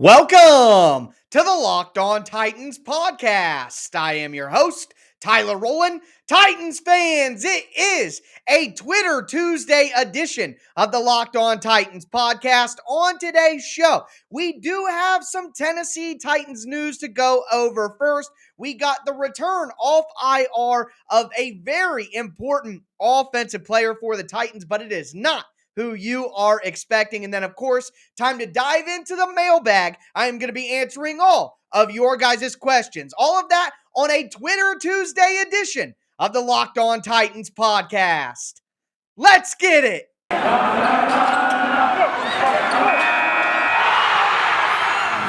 Welcome to the Locked On Titans podcast. I am your host, Tyler Rowland. Titans fans, it is a Twitter Tuesday edition of the Locked On Titans podcast. On today's show, we do have some Tennessee Titans news to go over. First, we got the return off IR of a very important offensive player for the Titans, but it is not who you are expecting. And then, of course, time to dive into the mailbag. I am going to be answering all of your guys' questions. All of that on a Twitter Tuesday edition of the Locked On Titans podcast. Let's get it. You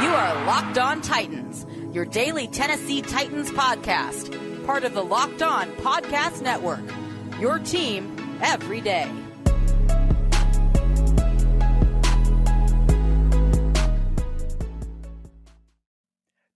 are Locked On Titans, your daily Tennessee Titans podcast, part of the Locked On Podcast Network, your team every day.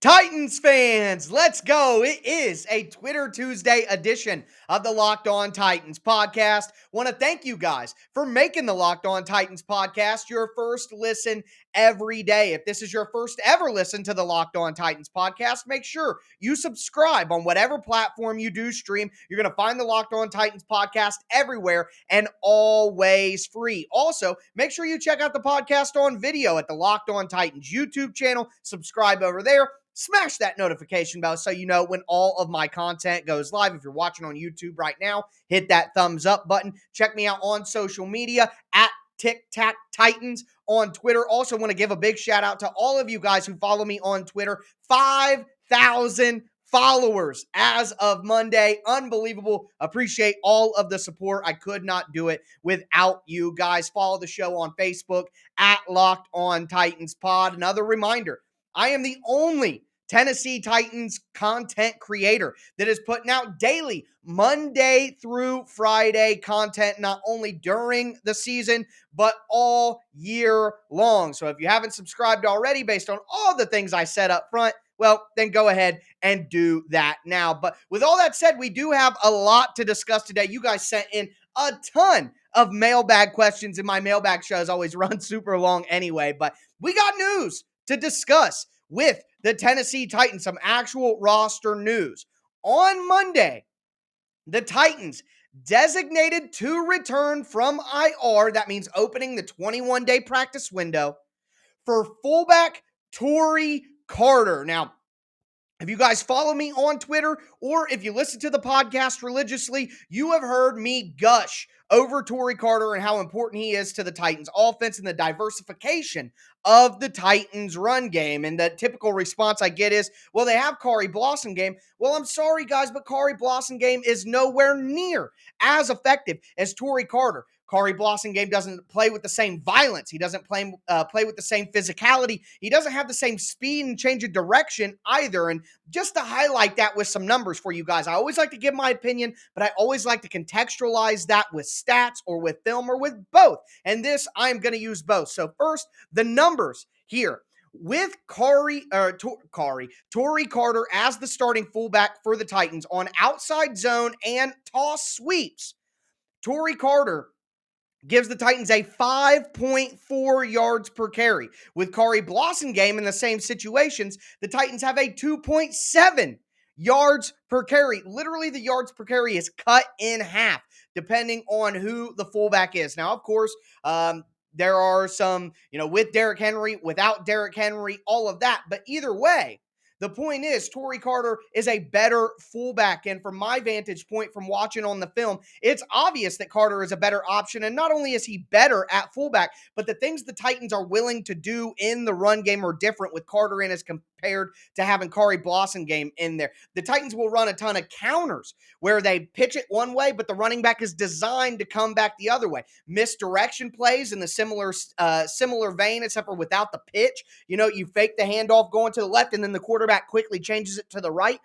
Titans fans, let's go. It is a Twitter Tuesday edition of the Locked On Titans podcast. Want to thank you guys for making the Locked On Titans podcast your first listen every day. If this is your first ever listen to the Locked On Titans podcast, make sure you subscribe on whatever platform you do stream. You're going to find the Locked On Titans podcast everywhere and always free. Also, make sure you check out the podcast on video at the Locked On Titans YouTube channel. Subscribe over there. Smash that notification bell so you know when all of my content goes live. If you're watching on YouTube right now, hit that thumbs up button. Check me out on social media at Tic Tac Titans on Twitter. Also want to give a big shout out to all of you guys who follow me on Twitter. 5,000 followers as of Monday. Unbelievable. Appreciate all of the support. I could not do it without you guys. Follow the show on Facebook at Locked On Titans Pod. Another reminder, I am the only Tennessee Titans content creator that is putting out daily, Monday through Friday content, not only during the season, but all year long. So if you haven't subscribed already based on all the things I said up front, well, then go ahead and do that now. But with all that said, we do have a lot to discuss today. You guys sent in a ton of mailbag questions, and my mailbag shows always run super long anyway. But we got news to discuss with the Tennessee Titans, some actual roster news. On Monday, the Titans designated to return from IR, that means opening the 21-day practice window, for fullback Tory Carter. Now, if you guys follow me on Twitter or if you listen to the podcast religiously, you have heard me gush over Tory Carter and how important he is to the Titans offense and the diversification of the Titans run game. And the typical response I get is, well, they have Khari Blasingame. Well, I'm sorry, guys, but Khari Blasingame is nowhere near as effective as Tory Carter. Khari Blasingame doesn't play with the same violence. He doesn't play with the same physicality. He doesn't have the same speed and change of direction either. And just to highlight that with some numbers for you guys, I always like to give my opinion, but I always like to contextualize that with stats or with film or with both. And this, I'm going to use both. So first, the numbers here. With Tory Carter as the starting fullback for the Titans on outside zone and toss sweeps, Tory Carter gives the Titans a 5.4 yards per carry. With Khari Blasingame in the same situations, the Titans have a 2.7 yards per carry. Literally, the yards per carry is cut in half, depending on who the fullback is. Now, of course, there are some, with Derrick Henry, without Derrick Henry, all of that. But either way, the point is, Tory Carter is a better fullback. And from my vantage point from watching on the film, it's obvious that Carter is a better option. And not only is he better at fullback, but the things the Titans are willing to do in the run game are different with Carter in as compared to having Khari Blasingame in there. The Titans will run a ton of counters where they pitch it one way, but the running back is designed to come back the other way. Misdirection plays in the similar vein, except for without the pitch. You fake the handoff going to the left, and then the quarterback quickly changes it to the right.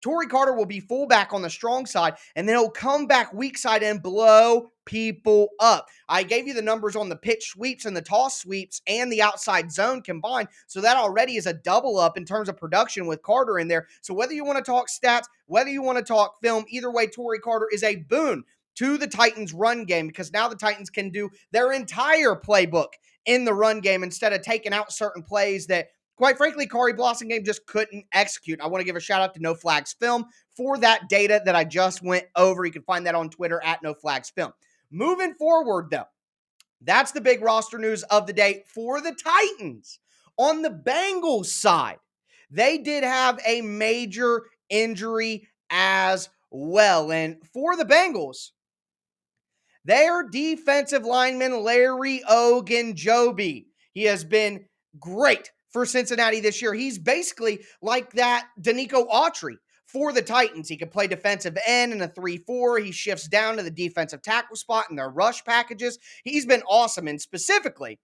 Tory Carter will be fullback on the strong side, and then he'll come back weak side and blow people up. I gave you the numbers on the pitch sweeps and the toss sweeps and the outside zone combined, so that already is a double up in terms of production with Carter in there. So whether you want to talk stats, whether you want to talk film, either way, Tory Carter is a boon to the Titans run game because now the Titans can do their entire playbook in the run game instead of taking out certain plays that quite frankly, Kari Blossomgame just couldn't execute. I want to give a shout out to No Flags Film for that data that I just went over. You can find that on Twitter at No Flags Film. Moving forward, though, that's the big roster news of the day for the Titans. On the Bengals side, they did have a major injury as well. And for the Bengals, their defensive lineman, Larry Ogunjobi, he has been great for Cincinnati this year. He's basically like that Danico Autry for the Titans. He can play defensive end in a 3-4. He shifts down to the defensive tackle spot in their rush packages. He's been awesome, and specifically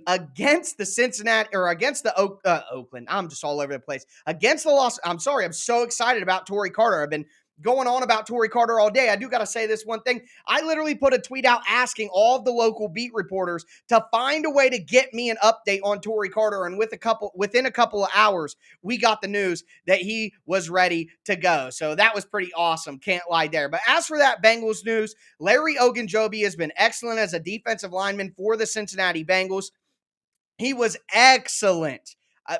against the Cincinnati or against the Oakland. I'm just all over the place. Against the loss. I'm sorry. I'm so excited about Tory Carter. I've been going on about Tory Carter all day. I do got to say this one thing. I literally put a tweet out asking all of the local beat reporters to find a way to get me an update on Tory Carter. And within a couple of hours, we got the news that he was ready to go. So that was pretty awesome. Can't lie there. But as for that Bengals news, Larry Ogunjobi has been excellent as a defensive lineman for the Cincinnati Bengals. He was excellent,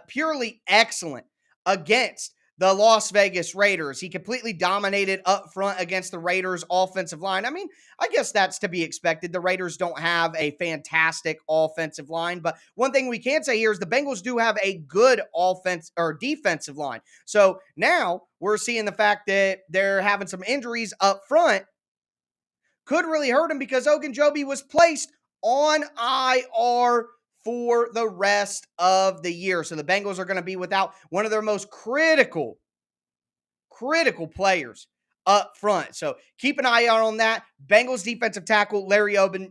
purely excellent against the Las Vegas Raiders. He completely dominated up front against the Raiders' offensive line. I mean, I guess that's to be expected. The Raiders don't have a fantastic offensive line, but one thing we can say here is the Bengals do have a good offense or defensive line. So now we're seeing the fact that they're having some injuries up front could really hurt him because Ogunjobi was placed on IR for the rest of the year. So the Bengals are going to be without one of their most critical players up front. So keep an eye out on that. Bengals defensive tackle Larry Ogunjobi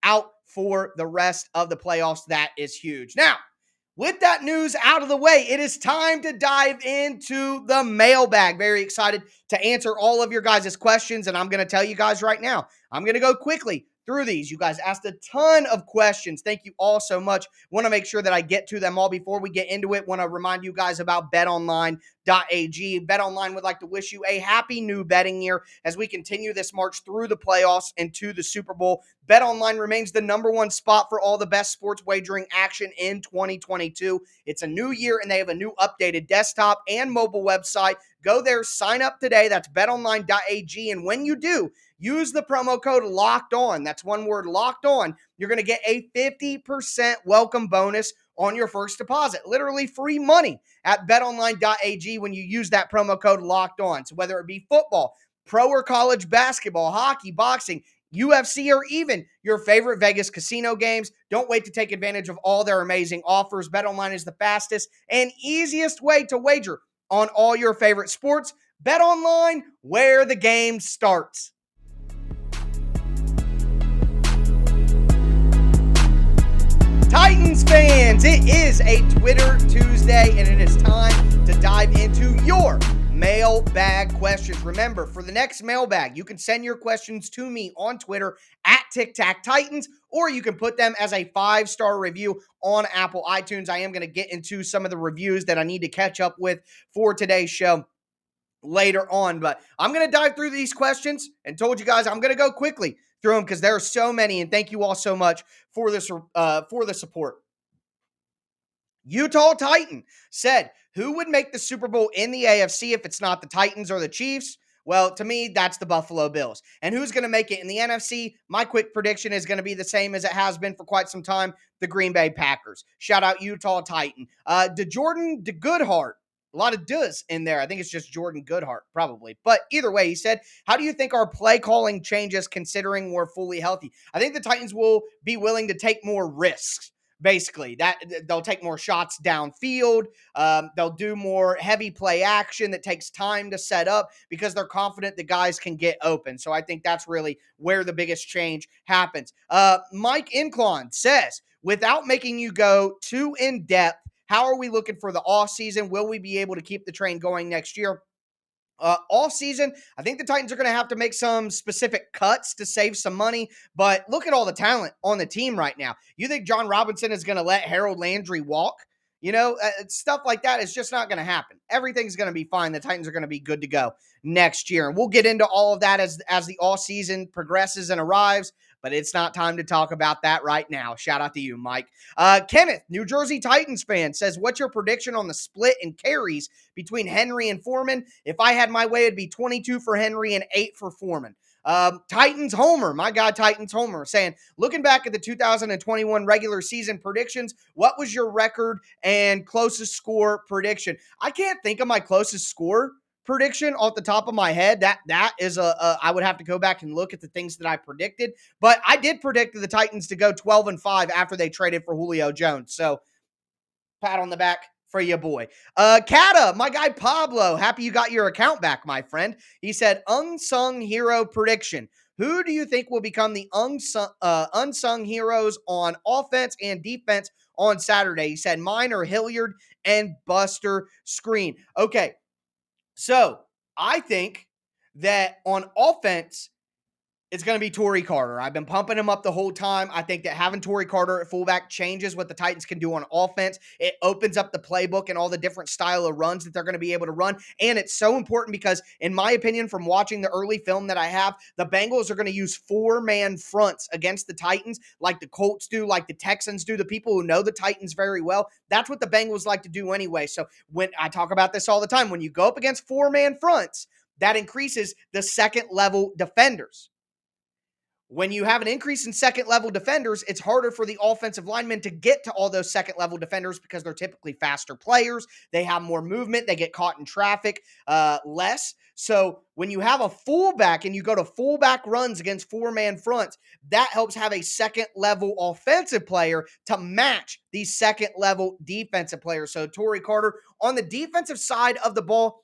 out for the rest of the playoffs. That is huge. Now, with that news out of the way, it is time to dive into the mailbag. Very excited to answer all of your guys' questions, and I'm going to tell you guys right now, I'm going to go quickly through these. You guys asked a ton of questions. Thank you all so much. Want to make sure that I get to them all before we get into it. Want to remind you guys about betonline.ag. BetOnline would like to wish you a happy new betting year as we continue this march through the playoffs and to the Super Bowl. BetOnline remains the number one spot for all the best sports wagering action in 2022. It's a new year and they have a new updated desktop and mobile website. Go there, sign up today. That's betonline.ag. And when you do, use the promo code Locked On. That's one word, Locked On. You're going to get a 50% welcome bonus on your first deposit. Literally free money at betonline.ag when you use that promo code Locked On. So whether it be football, pro or college basketball, hockey, boxing, UFC, or even your favorite Vegas casino games, don't wait to take advantage of all their amazing offers. BetOnline is the fastest and easiest way to wager on all your favorite sports. BetOnline, where the game starts. Titans fans, it is a Twitter Tuesday, and it is time to dive into your mailbag questions. Remember, for the next mailbag, you can send your questions to me on Twitter at TicTacTitans, or you can put them as a 5-star review on Apple iTunes. I am going to get into some of the reviews that I need to catch up with for today's show later on, but I'm going to dive through these questions and told you guys I'm going to go quickly through them because there are so many, and thank you all so much for this for the support. Utah Titan said, who would make the Super Bowl in the AFC if it's not the Titans or the Chiefs? Well, to me, that's the Buffalo Bills. And who's going to make it in the NFC? My quick prediction is going to be the same as it has been for quite some time, the Green Bay Packers. Shout out Utah Titan. Jordan Goodhart. A lot of does in there. I think it's just Jordan Goodhart, probably. But either way, he said, how do you think our play calling changes considering we're fully healthy? I think the Titans will be willing to take more risks. Basically, that they'll take more shots downfield. They'll do more heavy play action that takes time to set up because they're confident the guys can get open. So I think that's really where the biggest change happens. Mike Inclon says, without making you go too in depth, how are we looking for the offseason? Will we be able to keep the train going next year? Off season, I think the Titans are going to have to make some specific cuts to save some money, but look at all the talent on the team right now. You think John Robinson is going to let Harold Landry walk? You know, stuff like that is just not going to happen. Everything's going to be fine. The Titans are going to be good to go next year. And we'll get into all of that as the off season progresses and arrives. but it's not time to talk about that right now. Shout out to you, Mike. Kenneth, New Jersey Titans fan, says, what's your prediction on the split in carries between Henry and Foreman? If I had my way, it'd be 22 for Henry and 8 for Foreman. Titans Homer, my guy Titans Homer, saying, looking back at the 2021 regular season predictions, what was your record and closest score prediction? I can't think of my closest score prediction off the top of my head. That is I would have to go back and look at the things that I predicted, but I did predict the Titans to go 12-5 after they traded for Julio Jones. So pat on the back for your boy. Kata, my guy Pablo, happy you got your account back, my friend. He said, unsung hero prediction. Who do you think will become the unsung heroes on offense and defense on Saturday? He said, mine are Hilliard and Buster Screen. Okay, so I think that on offense, it's going to be Tory Carter. I've been pumping him up the whole time. I think that having Tory Carter at fullback changes what the Titans can do on offense. It opens up the playbook and all the different style of runs that they're going to be able to run. And it's so important because, in my opinion, from watching the early film that I have, the Bengals are going to use 4-man fronts against the Titans like the Colts do, like the Texans do, the people who know the Titans very well. That's what the Bengals like to do anyway. So when I talk about this all the time, when you go up against 4-man fronts, that increases the second level defenders. When you have an increase in second level defenders, it's harder for the offensive linemen to get to all those second level defenders because they're typically faster players. They have more movement. They get caught in traffic less. So when you have a fullback and you go to fullback runs against 4-man fronts, that helps have a second level offensive player to match these second level defensive players. So Tory Carter on the defensive side of the ball,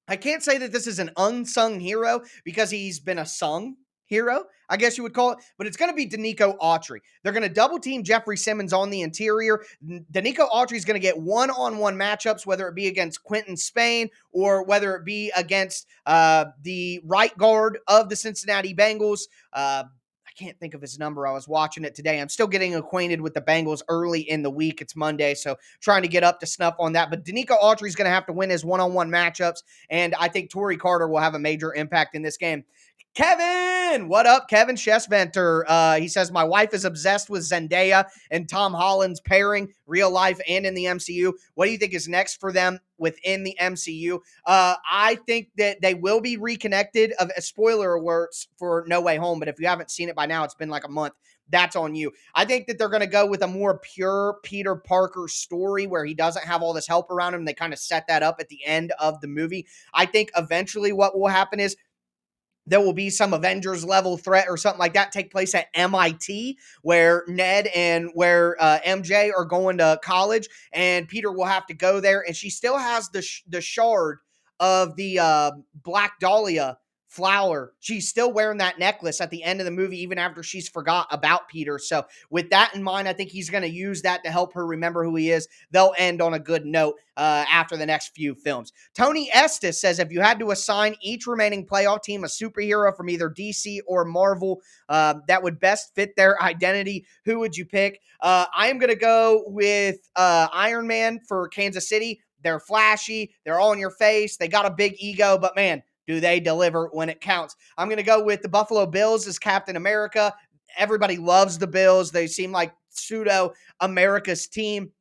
I can't say that this is an unsung hero because he's been a sung hero, I guess you would call it, but it's going to be Danico Autry. They're going to double team Jeffrey Simmons on the interior. Danico Autry is going to get one-on-one matchups, whether it be against Quentin Spain or whether it be against the right guard of the Cincinnati Bengals. I can't think of his number. I was watching it today. I'm still getting acquainted with the Bengals early in the week. It's Monday, so trying to get up to snuff on that. But Danico Autry is going to have to win his one-on-one matchups, and I think Tory Carter will have a major impact in this game. Kevin, what up? Kevin Chessventer. He says, my wife is obsessed with Zendaya and Tom Holland's pairing, real life and in the MCU. What do you think is next for them within the MCU? I think that they will be reconnected. Of spoiler alerts for No Way Home, but if you haven't seen it by now, it's been like a month. That's on you. I think that they're going to go with a more pure Peter Parker story where he doesn't have all this help around him. They kind of set that up at the end of the movie. I think eventually what will happen is there will be some Avengers level threat or something like that take place at MIT where Ned and where MJ are going to college, and Peter will have to go there, and she still has the shard of the Black Dahlia flower. She's still wearing that necklace at the end of the movie, even after she's forgot about Peter. So with that in mind, I think he's going to use that to help her remember who he is. They'll end on a good note after the next few films. Tony Estes says, if you had to assign each remaining playoff team a superhero from either DC or Marvel that would best fit their identity, who would you pick? I am going to go with Iron Man for Kansas City. They're flashy. They're all in your face. They got a big ego, but man, do they deliver when it counts? I'm going to go with the Buffalo Bills as Captain America. Everybody loves the Bills. They seem like pseudo America's team.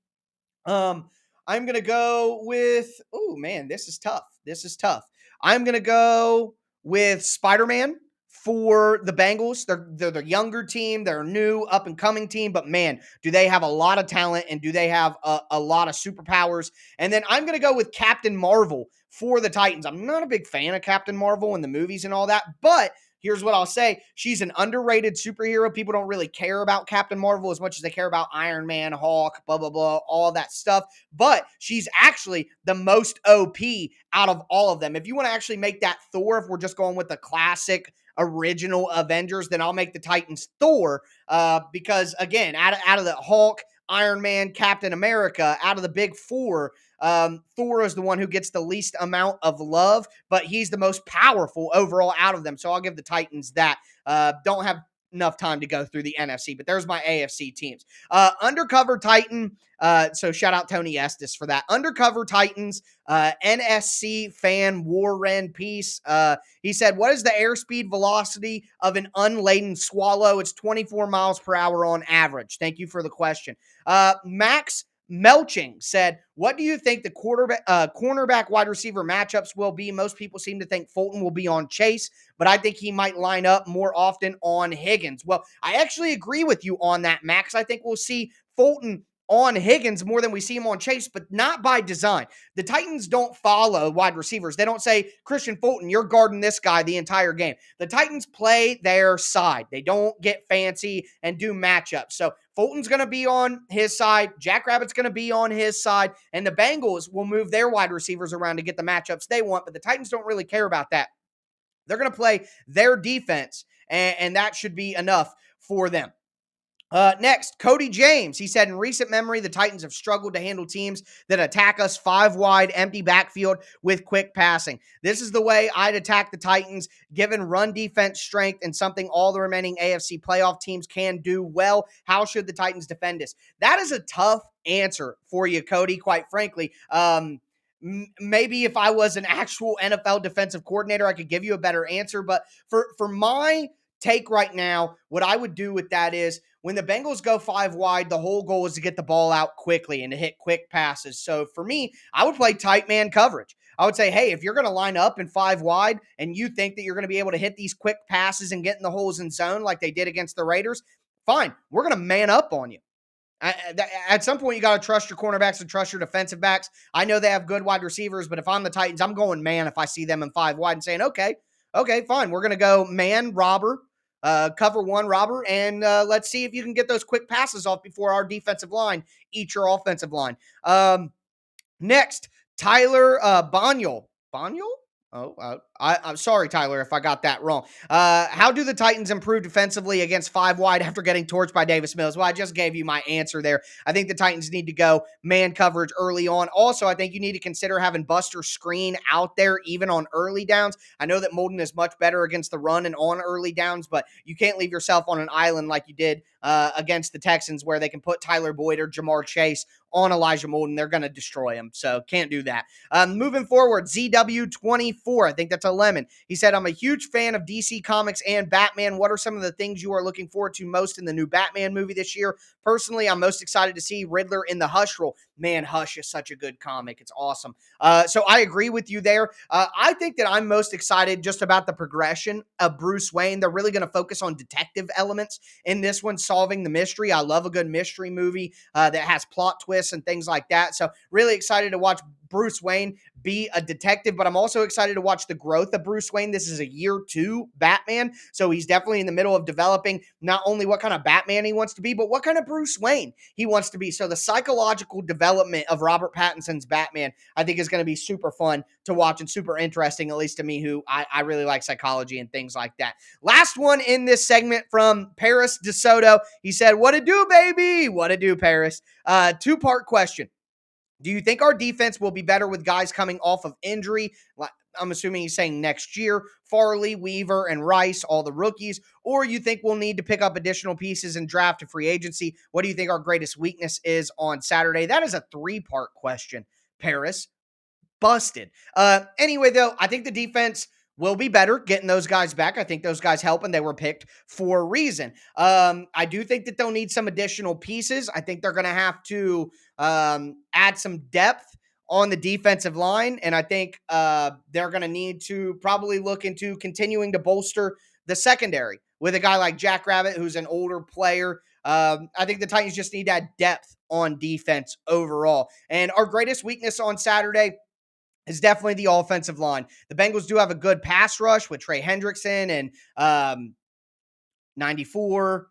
I'm going to go with, oh man, this is tough. This is tough. I'm going to go with Spider-Man for the Bengals. They're the younger team. They're a new up and coming team, but man, do they have a lot of talent and do they have a lot of superpowers? And then I'm going to go with Captain Marvel for the Titans. I'm not a big fan of Captain Marvel and the movies and all that, but here's what I'll say. She's an underrated superhero. People don't really care about Captain Marvel as much as they care about Iron Man, Hulk, blah, blah, blah, all that stuff. But she's actually the most OP out of all of them. If you want to actually make that Thor, if we're just going with the classic original Avengers, then I'll make the Titans Thor because, again, out of the Hulk, Iron Man, Captain America, out of the big four, Thor is the one who gets the least amount of love, but he's the most powerful overall out of them. So I'll give the Titans that. Don't have enough time to go through the NFC, but there's my AFC teams. Undercover Titan. So shout out Tony Estes for that. Undercover Titans, NSC fan Warren piece. He said, what is the airspeed velocity of an unladen swallow? It's 24 miles per hour on average. Thank you for the question. Max Melching said, what do you think the cornerback wide receiver matchups will be? Most people seem to think Fulton will be on Chase, but I think he might line up more often on Higgins. Well, I actually agree with you on that, Max. I think we'll see Fulton on Higgins more than we see him on Chase, but not by design. The Titans don't follow wide receivers. They don't say, Christian Fulton, you're guarding this guy the entire game. The Titans play their side. They don't get fancy and do matchups. So Fulton's going to be on his side. Jackrabbit's going to be on his side. And the Bengals will move their wide receivers around to get the matchups they want, but the Titans don't really care about that. They're going to play their defense, and that should be enough for them. Next, Cody James. He said, in recent memory, the Titans have struggled to handle teams that attack us 5 wide, empty backfield with quick passing. This is the way I'd attack the Titans, given run defense strength and something all the remaining AFC playoff teams can do well. How should the Titans defend this? That is a tough answer for you, Cody, quite frankly. Maybe if I was an actual NFL defensive coordinator, I could give you a better answer. But for my take right now, what I would do with that is, when the Bengals go 5 wide, the whole goal is to get the ball out quickly and to hit quick passes. So for me, I would play tight man coverage. I would say, hey, if you're going to line up in 5 wide and you think that you're going to be able to hit these quick passes and get in the holes in zone like they did against the Raiders, fine. We're going to man up on you. At some point, you got to trust your cornerbacks and trust your defensive backs. I know they have good wide receivers, but if I'm the Titans, I'm going man if I see them in 5 wide and saying, okay, fine. We're going to go man, robber, cover 1 robber, and let's see if you can get those quick passes off before our defensive line eats your offensive line. Next, Tyler Bonyol. Bonyol? I'm sorry, Tyler, if I got that wrong. How do the Titans improve defensively against 5 wide after getting torched by Davis Mills? Well, I just gave you my answer there. I think the Titans need to go man coverage early on. Also, I think you need to consider having Buster Screen out there even on early downs. I know that Molden is much better against the run and on early downs, but you can't leave yourself on an island like you did against the Texans, where they can put Tyler Boyd or Jamar Chase on Elijah Molden. They're going to destroy him, so can't do that. Moving forward, ZW24, I think that's a lemon. He said, I'm a huge fan of DC Comics and Batman. What are some of the things you are looking forward to most in the new Batman movie this year? Personally, I'm most excited to see Riddler in the Hush role. Man, Hush is such a good comic. It's awesome. So I agree with you there. I think that I'm most excited just about the progression of Bruce Wayne. They're really going to focus on detective elements in this one, solving the mystery. I love a good mystery movie that has plot twists and things like that. So really excited to watch Bruce Wayne be a detective, but I'm also excited to watch the growth of Bruce Wayne. This is a year 2 Batman, so he's definitely in the middle of developing not only what kind of Batman he wants to be, but what kind of Bruce Wayne he wants to be. So the psychological development of Robert Pattinson's Batman, I think, is going to be super fun to watch and super interesting, at least to me, who I really like psychology and things like that. Last one in this segment from Paris DeSoto. He said, what it do, baby? What it do, Paris? 2-part question. Do you think our defense will be better with guys coming off of injury? I'm assuming he's saying next year, Farley, Weaver, and Rice, all the rookies, or you think we'll need to pick up additional pieces and draft to free agency? What do you think our greatest weakness is on Saturday? That is a 3-part question, Paris. Busted. Anyway, though, I think the defense will be better getting those guys back. I think those guys help, and they were picked for a reason. I do think that they'll need some additional pieces. I think they're going to have to add some depth on the defensive line, and I think they're going to need to probably look into continuing to bolster the secondary with a guy like Jackrabbit, who's an older player. I think the Titans just need to add depth on defense overall. And our greatest weakness on Saturday is definitely the offensive line. The Bengals do have a good pass rush with Trey Hendrickson and 94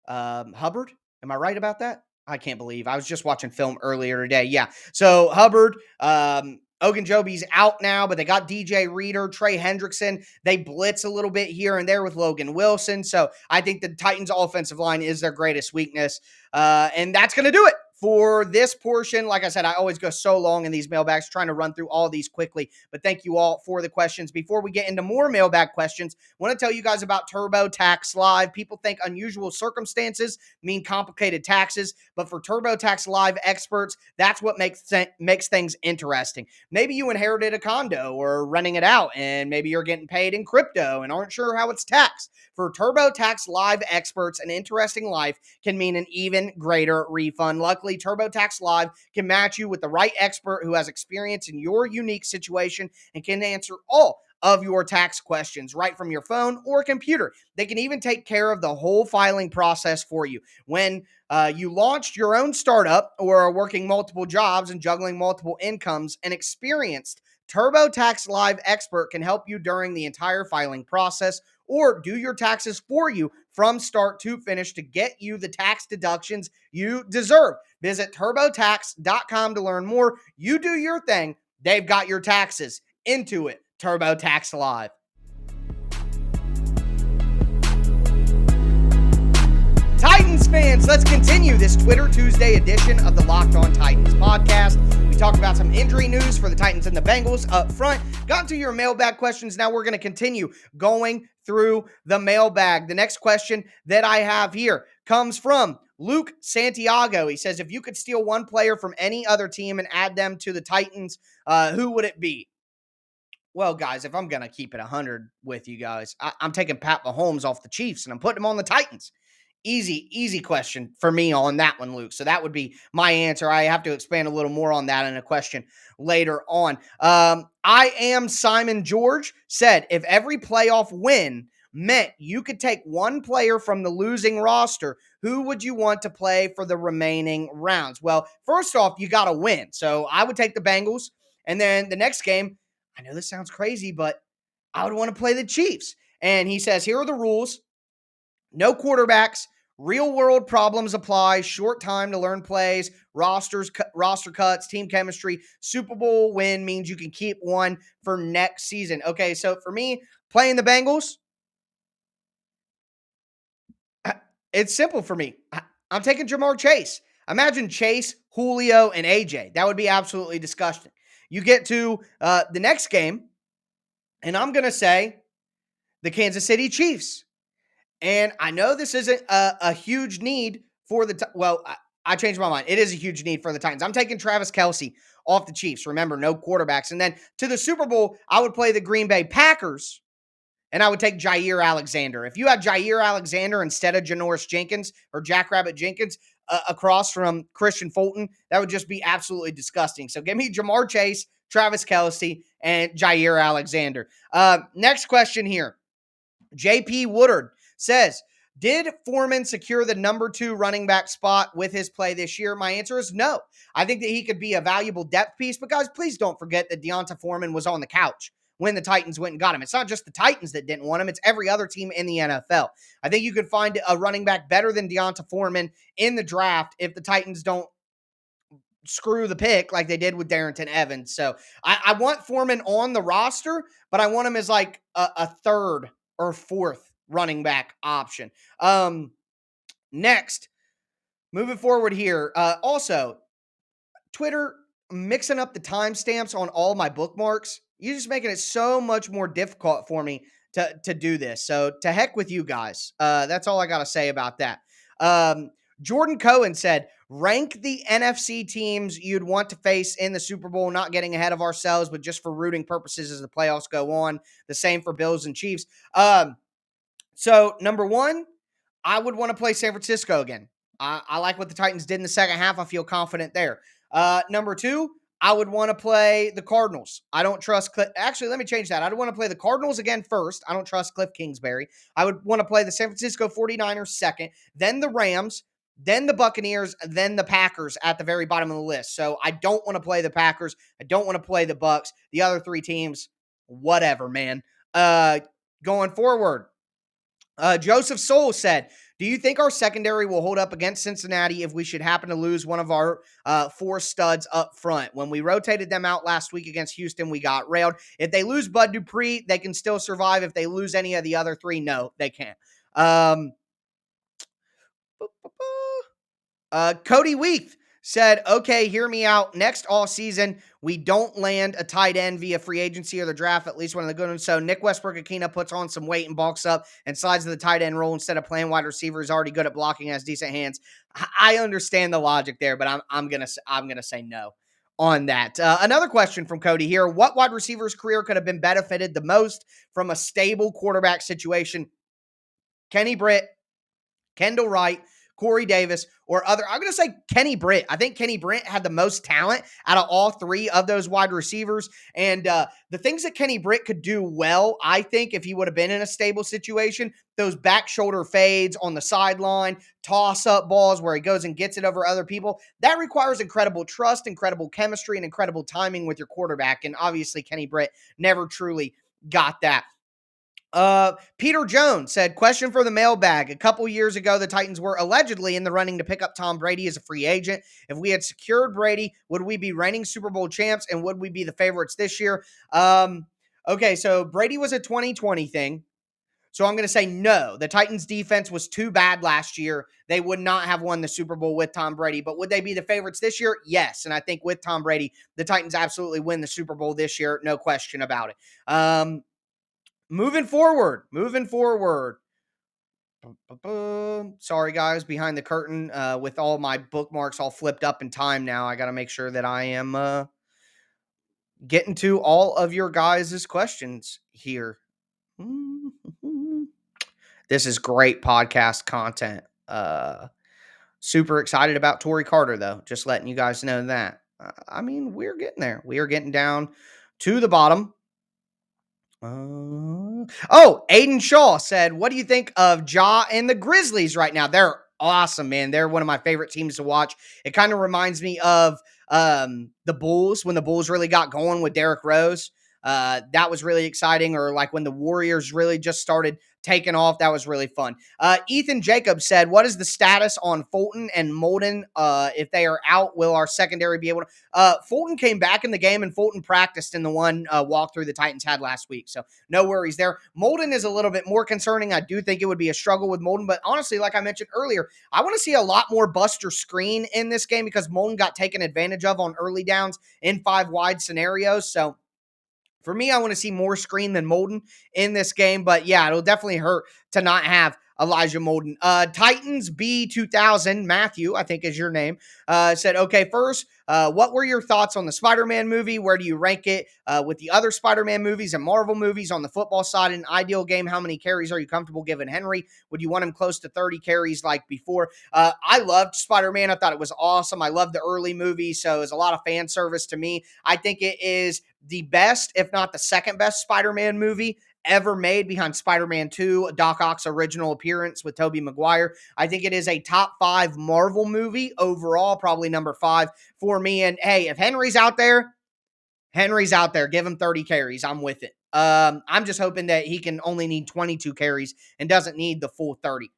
Hubbard. Am I right about that? I can't believe. I was just watching film earlier today. Yeah. So Hubbard, Ogunjobi's out now, but they got DJ Reader, Trey Hendrickson. They blitz a little bit here and there with Logan Wilson. So I think the Titans' offensive line is their greatest weakness. And that's going to do it for this portion, like I said, I always go so long in these mailbags trying to run through all these quickly, but thank you all for the questions. Before we get into more mailbag questions, I want to tell you guys about TurboTax Live. People think unusual circumstances mean complicated taxes, but for TurboTax Live experts, that's what makes things interesting. Maybe you inherited a condo or renting it out, and maybe you're getting paid in crypto and aren't sure how it's taxed. For TurboTax Live experts, an interesting life can mean an even greater refund. Luckily, TurboTax Live can match you with the right expert who has experience in your unique situation and can answer all of your tax questions right from your phone or computer. They can even take care of the whole filing process for you. When you launched your own startup or are working multiple jobs and juggling multiple incomes, an experienced TurboTax Live expert can help you during the entire filing process or do your taxes for you from start to finish to get you the tax deductions you deserve. Visit TurboTax.com to learn more. You do your thing. They've got your taxes. Into it. TurboTax Live. Titans fans, let's continue this Twitter Tuesday edition of the Locked On Titans podcast. We talked about some injury news for the Titans and the Bengals up front. Got into your mailbag questions. Now we're going to continue going through the mailbag. The next question that I have here comes from Luke Santiago. He says, if you could steal one player from any other team and add them to the Titans, who would it be? Well, guys, if I'm going to keep it 100 with you guys, I'm taking Pat Mahomes off the Chiefs and I'm putting him on the Titans. Easy question for me on that one, Luke. So that would be my answer. I have to expand a little more on that in a question later on. I am Simon George said, if every playoff win meant you could take one player from the losing roster, who would you want to play for the remaining rounds? Well, first off, you got to win. So I would take the Bengals. And then the next game, I know this sounds crazy, but I would want to play the Chiefs. And he says, here are the rules. No quarterbacks, real world problems apply, short time to learn plays, roster cuts, team chemistry. Super Bowl win means you can keep one for next season. Okay, so for me, playing the Bengals, it's simple for me. I'm taking Jamar Chase. Imagine Chase, Julio, and AJ. That would be absolutely disgusting. You get to the next game, and I'm going to say the Kansas City Chiefs. And I know this isn't a huge need for I changed my mind. It is a huge need for the Titans. I'm taking Travis Kelce off the Chiefs. Remember, no quarterbacks. And then to the Super Bowl, I would play the Green Bay Packers, and I would take Jair Alexander. If you had Jair Alexander instead of Janoris Jenkins or Jackrabbit Jenkins across from Christian Fulton, that would just be absolutely disgusting. So give me Jamar Chase, Travis Kelce, and Jair Alexander. Next question here. JP Woodard says, did Foreman secure the number 2 running back spot with his play this year? My answer is no. I think that he could be a valuable depth piece, but guys, please don't forget that Deonta Foreman was on the couch when the Titans went and got him. It's not just the Titans that didn't want him. It's every other team in the NFL. I think you could find a running back better than Deonta Foreman in the draft if the Titans don't screw the pick like they did with Darrington Evans. So I want Foreman on the roster, but I want him as like a third or fourth running back option. Next, moving forward here. Also, Twitter mixing up the timestamps on all my bookmarks. You're just making it so much more difficult for me to do this. So to heck with you guys. That's all I got to say about that. Jordan Cohen said, rank the NFC teams you'd want to face in the Super Bowl, not getting ahead of ourselves, but just for rooting purposes as the playoffs go on. The same for Bills and Chiefs. So number 1, I would want to play San Francisco again. I like what the Titans did in the second half. I feel confident there. Number 2, I would want to play the Cardinals. I don't trust Actually, let me change that. I'd want to play the Cardinals again first. I don't trust Cliff Kingsbury. I would want to play the San Francisco 49ers second, then the Rams, then the Buccaneers, then the Packers at the very bottom of the list. So I don't want to play the Packers. I don't want to play the Bucs. The other 3 teams, whatever, man. Going forward, Joseph Soul said, do you think our secondary will hold up against Cincinnati if we should happen to lose one of our 4 studs up front? When we rotated them out last week against Houston, we got railed. If they lose Bud Dupree, they can still survive. If they lose any of the other 3, no, they can't. Cody Weath said, okay, hear me out. Next offseason, we don't land a tight end via free agency or the draft, at least one of the good ones. So Nick Westbrook-Akina puts on some weight and bulks up and slides to the tight end role instead of playing wide receiver. He's already good at blocking, has decent hands. I understand the logic there, but I'm gonna say no on that. Another question from Cody here: what wide receiver's career could have been benefited the most from a stable quarterback situation? Kenny Britt, Kendall Wright, Corey Davis, or other. I'm going to say Kenny Britt. I think Kenny Britt had the most talent out of all three of those wide receivers. And the things that Kenny Britt could do well, I think, if he would have been in a stable situation, those back shoulder fades on the sideline, toss up balls where he goes and gets it over other people, that requires incredible trust, incredible chemistry, and incredible timing with your quarterback. And obviously, Kenny Britt never truly got that. Peter Jones said, question for the mailbag. A couple years ago, the Titans were allegedly in the running to pick up Tom Brady as a free agent. If we had secured Brady, would we be reigning Super Bowl champs and would we be the favorites this year? Okay, so Brady was a 2020 thing. So I'm going to say no. The Titans defense was too bad last year. They would not have won the Super Bowl with Tom Brady, but would they be the favorites this year? Yes. And I think with Tom Brady, the Titans absolutely win the Super Bowl this year. No question about it. Moving forward. Sorry, guys, behind the curtain with all my bookmarks all flipped up in time now. I got to make sure that I am getting to all of your guys' questions here. This is great podcast content. Super excited about Tory Carter, though. Just letting you guys know that. I mean, we're getting there. We are getting down to the bottom. Aiden Shaw said, what do you think of Ja and the Grizzlies right now? They're awesome, man. They're one of my favorite teams to watch. It kind of reminds me of the Bulls when the Bulls really got going with Derrick Rose. That was really exciting. Or like when the Warriors really just started taking off. That was really fun. Ethan Jacobs said, what is the status on Fulton and Molden? If they are out, will our secondary be able to? Fulton came back in the game and Fulton practiced in the one walkthrough the Titans had last week. So no worries there. Molden is a little bit more concerning. I do think it would be a struggle with Molden. But honestly, like I mentioned earlier, I want to see a lot more Buster screen in this game because Molden got taken advantage of on early downs in 5 wide scenarios. So for me, I want to see more screen than Molden in this game, but yeah, it'll definitely hurt to not have Elijah Molden. Titans B2000, Matthew, I think is your name, said, okay, first, what were your thoughts on the Spider-Man movie? Where do you rank it with the other Spider-Man movies and Marvel movies on the football side? In an ideal game, how many carries are you comfortable giving Henry? Would you want him close to 30 carries like before? I loved Spider-Man. I thought it was awesome. I loved the early movie, so it was a lot of fan service to me. I think it is the best, if not the second best Spider-Man movie ever made behind Spider-Man 2, Doc Ock's original appearance with Tobey Maguire. I think it is a top 5 Marvel movie overall, probably number 5 for me. And hey, if Henry's out there, give him 30 carries. I'm with it. I'm just hoping that he can only need 22 carries and doesn't need the full 30.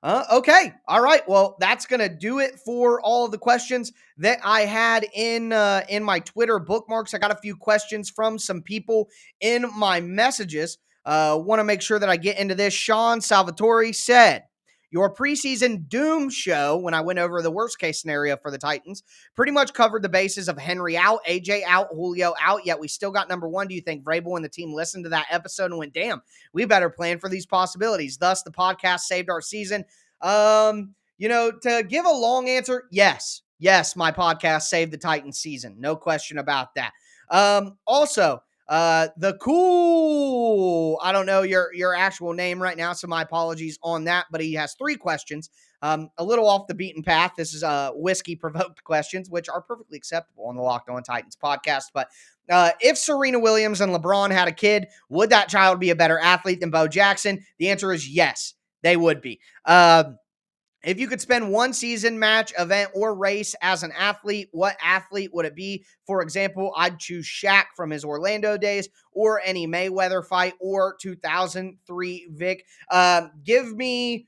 Okay. All right. Well, that's going to do it for all of the questions that I had in my Twitter bookmarks. I got a few questions from some people in my messages. Want to make sure that I get into this. Sean Salvatore said, your preseason doom show, when I went over the worst case scenario for the Titans, pretty much covered the bases of Henry out, AJ out, Julio out, yet we still got number 1. Do you think Vrabel and the team listened to that episode and went, damn, we better plan for these possibilities? Thus, the podcast saved our season. To give a long answer, yes, my podcast saved the Titans season. No question about that. Also, the cool, I don't know your actual name right now, so my apologies on that, but he has 3 questions. A little off the beaten path. This is whiskey provoked questions, which are perfectly acceptable on the Locked On Titans podcast. But if Serena Williams and LeBron had a kid, would that child be a better athlete than Bo Jackson? The answer is yes, they would be. If you could spend one season, match, event, or race as an athlete, what athlete would it be? For example, I'd choose Shaq from his Orlando days, or any Mayweather fight, or 2003 Vic. Give me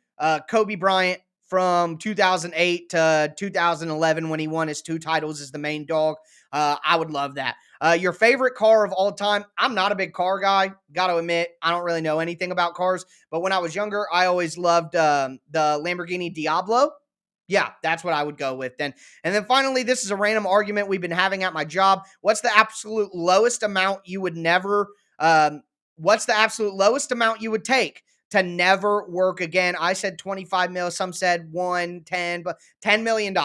Kobe Bryant from 2008 to 2011 when he won his 2 titles as the main dog. I would love that. Your favorite car of all time? I'm not a big car guy. Got to admit, I don't really know anything about cars. But when I was younger, I always loved the Lamborghini Diablo. Yeah, that's what I would go with then. And then finally, this is a random argument we've been having at my job. What's the absolute lowest amount you would never, what's the absolute lowest amount you would take to never work again? I said 25 mil. Some said 110, but $10 million.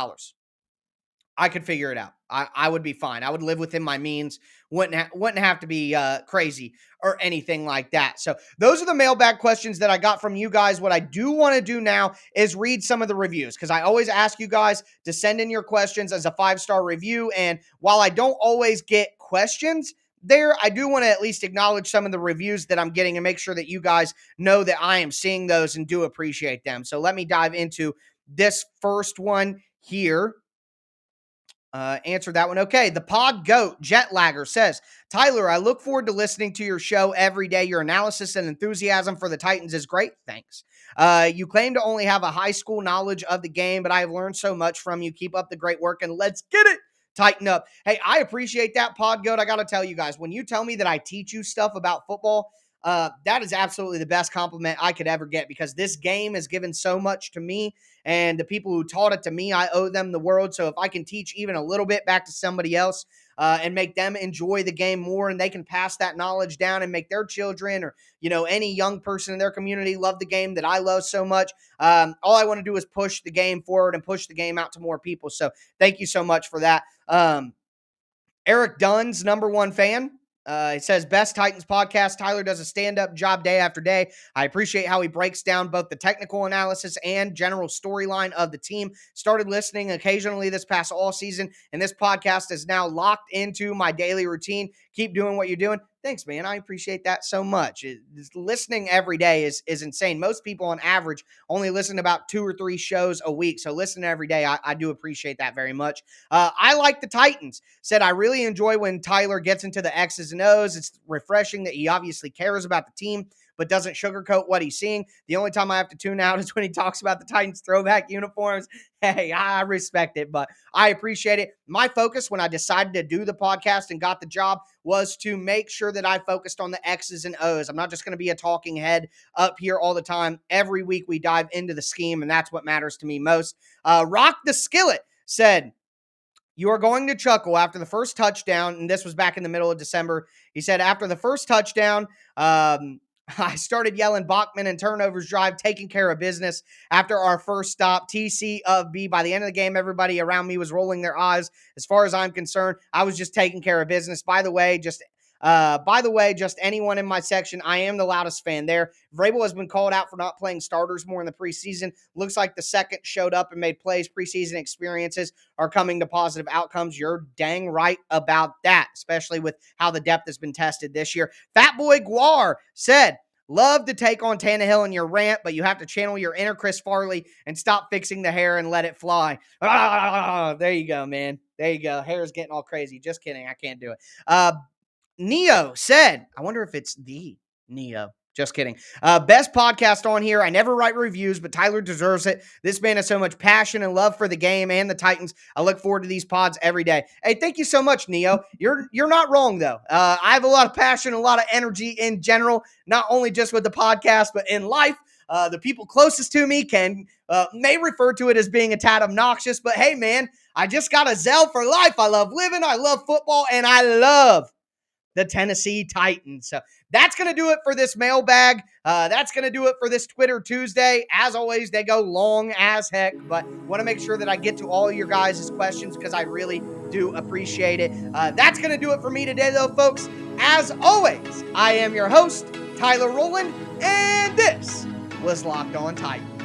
I could figure it out. I would be fine. I would live within my means. Wouldn't have to be crazy or anything like that. So those are the mailbag questions that I got from you guys. What I do want to do now is read some of the reviews, because I always ask you guys to send in your questions as a 5-star review. And while I don't always get questions there, I do want to at least acknowledge some of the reviews that I'm getting and make sure that you guys know that I am seeing those and do appreciate them. So let me dive into this first one here. Answered that one. Okay. The Pod Goat Jetlagger says, Tyler, I look forward to listening to your show every day. Your analysis and enthusiasm for the Titans is great. Thanks. You claim to only have a high school knowledge of the game, but I have learned so much from you. Keep up the great work and let's get it. Tighten up. Hey, I appreciate that, Pod Goat. I got to tell you guys, when you tell me that I teach you stuff about football, that is absolutely the best compliment I could ever get, because this game has given so much to me, and the people who taught it to me, I owe them the world. So if I can teach even a little bit back to somebody else and make them enjoy the game more, and they can pass that knowledge down and make their children or, any young person in their community love the game that I love so much, all I want to do is push the game forward and push the game out to more people. So thank you so much for that. Eric Dunn's #1 fan. It says, best Titans podcast. Tyler does a stand-up job day after day. I appreciate how he breaks down both the technical analysis and general storyline of the team. Started listening occasionally this past all season, and this podcast is now locked into my daily routine. Keep doing what you're doing. Thanks, man. I appreciate that so much. Listening every day is insane. Most people on average only listen to about 2 or 3 shows a week. So listening every day, I do appreciate that very much. I like the Titans. Said, I really enjoy when Tyler gets into the X's and O's. It's refreshing that he obviously cares about the team, but doesn't sugarcoat what he's seeing. The only time I have to tune out is when he talks about the Titans throwback uniforms. Hey, I respect it, but I appreciate it. My focus when I decided to do the podcast and got the job was to make sure that I focused on the X's and O's. I'm not just going to be a talking head up here all the time. Every week we dive into the scheme, and that's what matters to me most. Rock the Skillet said, you are going to chuckle after the first touchdown, and this was back in the middle of December. He said, after the first touchdown, I started yelling Bachman and turnovers drive, taking care of business. After our first stop, TC of B, by the end of the game, everybody around me was rolling their eyes. As far as I'm concerned, I was just taking care of business. By the way, just anyone in my section, I am the loudest fan there. Vrabel has been called out for not playing starters more in the preseason. Looks like the second showed up and made plays. Preseason experiences are coming to positive outcomes. You're dang right about that, especially with how the depth has been tested this year. Fatboy Guar said, love to take on Tannehill in your rant, but you have to channel your inner Chris Farley and stop fixing the hair and let it fly. There you go, man. There you go. Hair is getting all crazy. Just kidding. I can't do it. Neo said, I wonder if it's the Neo. Just kidding. Best podcast on here. I never write reviews, but Tyler deserves it. This man has so much passion and love for the game and the Titans. I look forward to these pods every day. Hey, thank you so much, Neo. You're not wrong, though. I have a lot of passion, a lot of energy in general, not only just with the podcast, but in life. The people closest to me may refer to it as being a tad obnoxious, but hey, man, I just got a zeal for life. I love living. I love football, and I love the Tennessee Titans. So that's going to do it for this mailbag. That's going to do it for this Twitter Tuesday. As always, they go long as heck, but want to make sure that I get to all your guys' questions because I really do appreciate it. That's going to do it for me today, though, folks. As always, I am your host, Tyler Rowland, and this was Locked On Titans.